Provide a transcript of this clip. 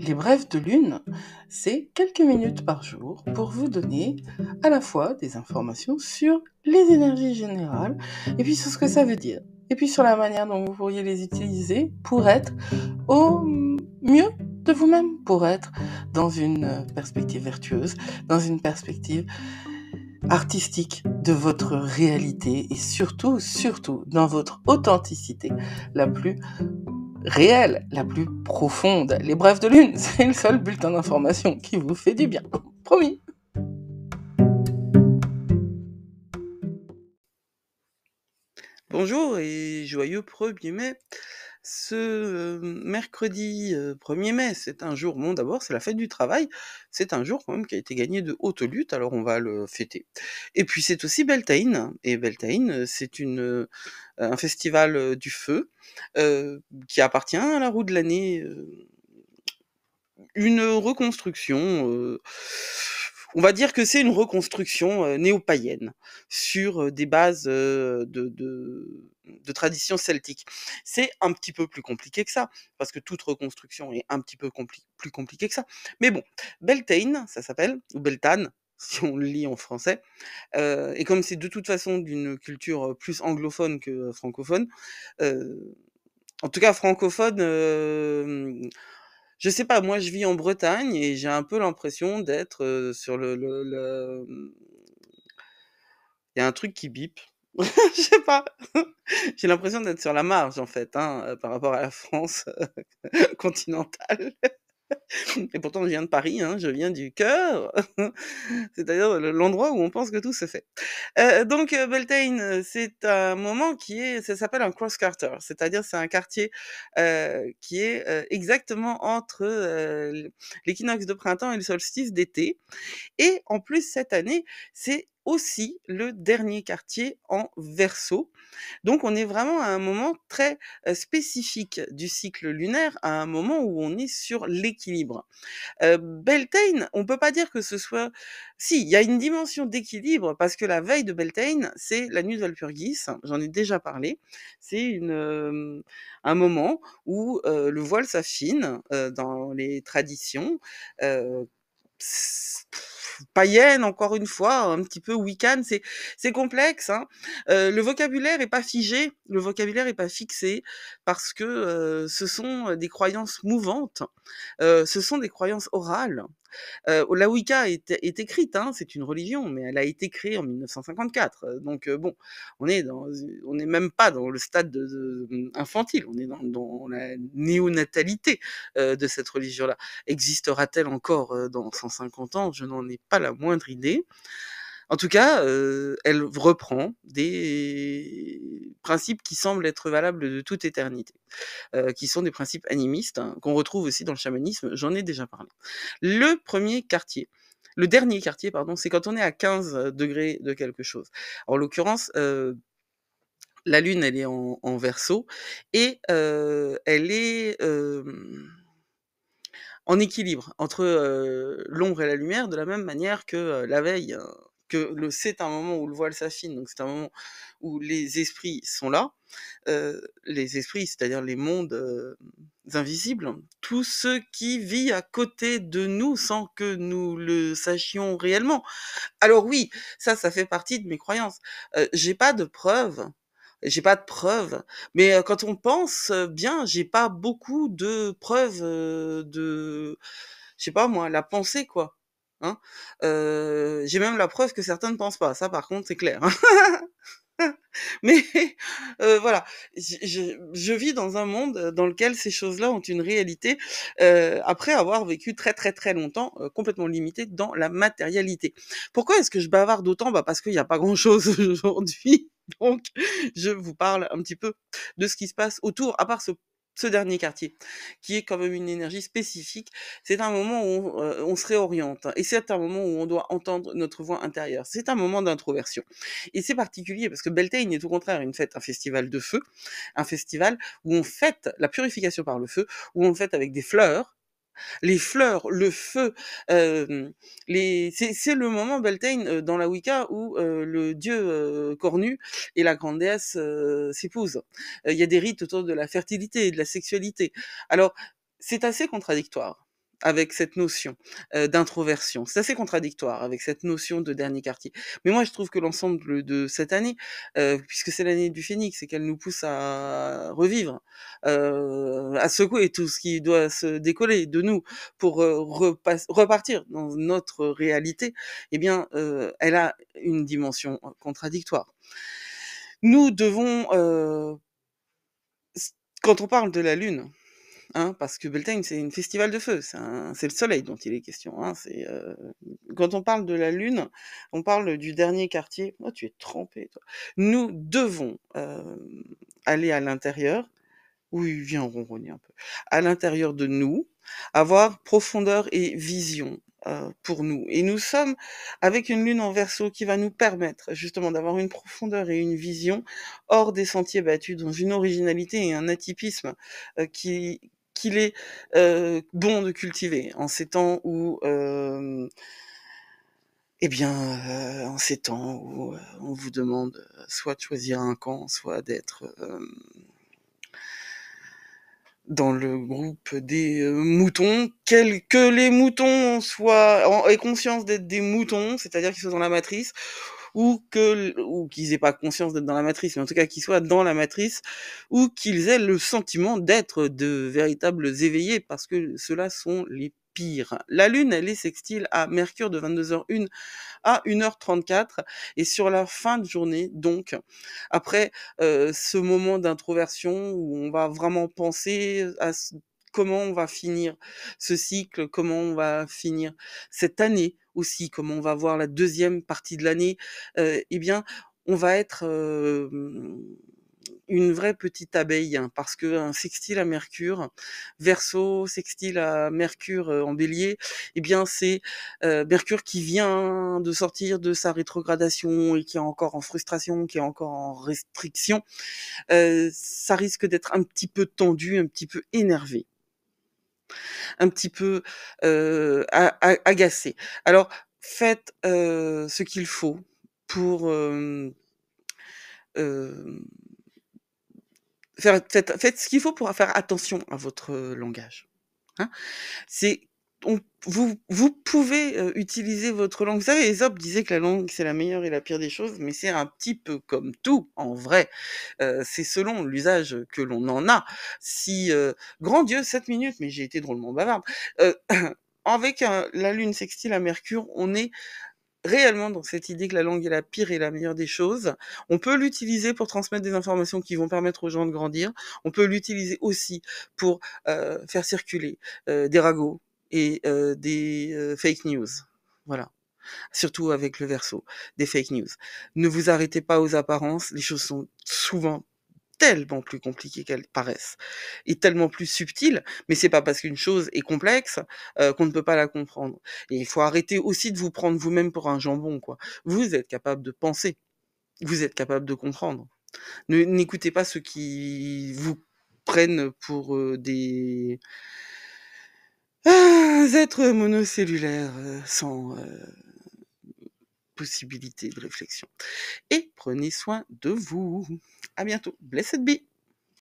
Les brèves de lune, c'est quelques minutes par jour pour vous donner à la fois des informations sur les énergies générales et puis sur ce que ça veut dire. Et puis sur la manière dont vous pourriez les utiliser pour être au mieux de vous-même, pour être dans une perspective vertueuse, dans une perspective artistique de votre réalité et surtout dans votre authenticité la plus réelle, la plus profonde. Les brèves de lune, c'est le seul bulletin d'information qui vous fait du bien. Promis. Bonjour et joyeux 1er mai. Ce mercredi 1er mai, c'est un jour, bon d'abord c'est la fête du travail, c'est un jour quand même qui a été gagné de haute lutte, alors on va le fêter. Et puis c'est aussi Beltane, et Beltane c'est un festival du feu qui appartient à la roue de l'année, une reconstruction, on va dire que c'est une reconstruction néo-païenne sur des bases de traditions celtiques. C'est un petit peu plus compliqué que ça, parce que toute reconstruction est un petit peu plus compliquée que ça. Mais bon, Beltane, ça s'appelle, ou Beltane, si on le lit en français, et comme c'est de toute façon d'une culture plus anglophone que francophone, en tout cas francophone, je sais pas, moi je vis en Bretagne et j'ai un peu l'impression d'être, sur il y a un truc qui bip. Je sais pas. J'ai l'impression d'être sur la marge en fait, hein, par rapport à la France, continentale. Et pourtant je viens de Paris, hein, je viens du cœur, c'est-à-dire l'endroit où on pense que tout se fait. Donc Beltane, c'est un moment ça s'appelle un cross-carter, c'est-à-dire c'est un quartier qui est exactement entre l'équinoxe de printemps et le solstice d'été. Et en plus cette année, c'est aussi le dernier quartier en Verseau. Donc on est vraiment à un moment très spécifique du cycle lunaire, à un moment où on est sur l'équilibre. Beltane, on peut pas dire que ce soit si, il y a une dimension d'équilibre parce que la veille de Beltane, c'est la nuit de Walpurgis, j'en ai déjà parlé. C'est un moment où, le voile s'affine, dans les traditions, heu, païennes encore une fois, un petit peu wiccan, c'est complexe, hein. Le vocabulaire est pas figé, le vocabulaire est pas fixé parce que, ce sont des croyances mouvantes, ce sont des croyances orales. La Wicca est écrite, hein, c'est une religion, mais elle a été créée en 1954. Donc bon, on n'est même pas dans le stade infantile, on est dans la néonatalité de cette religion-là. Existera-t-elle encore dans 150 ans? Je n'en ai pas la moindre idée. En tout cas, elle reprend des principes qui semblent être valables de toute éternité, qui sont des principes animistes, hein, qu'on retrouve aussi dans le chamanisme, j'en ai déjà parlé. Le dernier quartier pardon, c'est quand on est à 15 degrés de quelque chose. En l'occurrence, la lune elle est en Verseau et elle est, en équilibre entre, l'ombre et la lumière de la même manière que, la veille, c'est un moment où le voile s'affine, donc c'est un moment où les esprits sont là. Les esprits, c'est-à-dire les mondes, invisibles, tout ce qui vit à côté de nous sans que nous le sachions réellement. Alors oui, ça fait partie de mes croyances. J'ai pas de preuves, mais quand on pense bien, j'ai pas beaucoup de preuves, je sais pas moi, la pensée quoi, hein. J'ai même la preuve que certains ne pensent pas, ça par contre c'est clair, hein. Mais voilà, je vis dans un monde dans lequel ces choses-là ont une réalité, après avoir vécu très, très, très longtemps, complètement limité dans la matérialité. Pourquoi est-ce que je bavarde autant? Bah, parce qu'il y a pas grand-chose aujourd'hui, donc je vous parle un petit peu de ce qui se passe autour, à part ce dernier quartier, qui est quand même une énergie spécifique. C'est un moment où on se réoriente et c'est un moment où on doit entendre notre voix intérieure. C'est un moment d'introversion. Et c'est particulier parce que Beltane est au contraire un festival de feu, un festival où on fête la purification par le feu, où on le fête avec des fleurs. Les fleurs, le feu, c'est le moment Beltane dans la Wicca où le dieu cornu et la grande déesse s'épousent. Il y a des rites autour de la fertilité et de la sexualité. Alors, c'est assez contradictoire. avec cette notion, d'introversion. C'est assez contradictoire avec cette notion de dernier quartier. Mais moi, je trouve que l'ensemble de cette année, puisque c'est l'année du phénix et qu'elle nous pousse à revivre, à secouer tout ce qui doit se décoller de nous pour, repartir dans notre réalité, eh bien, elle a une dimension, contradictoire. Nous devons, quand on parle de la Lune, hein, parce que Beltane, c'est une festival de feu, c'est le soleil dont il est question, hein, quand on parle de la Lune, on parle du dernier quartier. Oh, tu es trempé, toi. Nous devons aller à l'intérieur. Oui, viens ronronner un peu. À l'intérieur de nous, avoir profondeur et vision pour nous. Et nous sommes avec une lune en Verseau qui va nous permettre justement d'avoir une profondeur et une vision hors des sentiers battus, dans une originalité et un atypisme qu'il est bon de cultiver en ces temps où eh bien, en ces temps où on vous demande soit de choisir un camp, soit d'être dans le groupe des moutons, que les moutons aient conscience d'être des moutons, c'est-à-dire qu'ils soient dans la matrice, ou qu'ils aient pas conscience d'être dans la matrice, mais en tout cas qu'ils soient dans la matrice, ou qu'ils aient le sentiment d'être de véritables éveillés, parce que ceux-là sont les pires. La Lune, elle est sextile à Mercure de 22h01 à 1h34, et sur la fin de journée, donc, après ce moment d'introversion où on va vraiment penser à comment on va finir ce cycle, comment on va finir cette année aussi, comment on va voir la deuxième partie de l'année, eh bien, on va être une vraie petite abeille, hein, parce qu'un sextile à Mercure, Verseau, sextile à Mercure en Bélier, eh bien c'est Mercure qui vient de sortir de sa rétrogradation et qui est encore en frustration, qui est encore en restriction. Ça risque d'être un petit peu tendu, un petit peu énervé, un petit peu agacé. Alors faites ce qu'il faut pour euh, faites ce qu'il faut pour faire attention à votre langage. Hein. C'est vous pouvez utiliser votre langue. Vous savez, Ésope disait que la langue c'est la meilleure et la pire des choses, mais c'est un petit peu comme tout en vrai. C'est selon l'usage que l'on en a. Si grand Dieu, 7 minutes, mais j'ai été drôlement bavarde. Euh, avec la lune sextile à Mercure, on est réellement dans cette idée que la langue est la pire et la meilleure des choses. On peut l'utiliser pour transmettre des informations qui vont permettre aux gens de grandir. On peut l'utiliser aussi pour faire circuler des ragots et des fake news. Voilà. Surtout avec le Verseau, des fake news. Ne vous arrêtez pas aux apparences. Les choses sont souvent tellement plus compliquées qu'elles paraissent et tellement plus subtiles, mais c'est pas parce qu'une chose est complexe qu'on ne peut pas la comprendre. Et il faut arrêter aussi de vous prendre vous-même pour un jambon, quoi. Vous êtes capable de penser, vous êtes capable de comprendre. N'écoutez pas ceux qui vous prennent pour des êtres monocellulaires sans possibilité de réflexion. Et prenez soin de vous. À bientôt. Blessed be.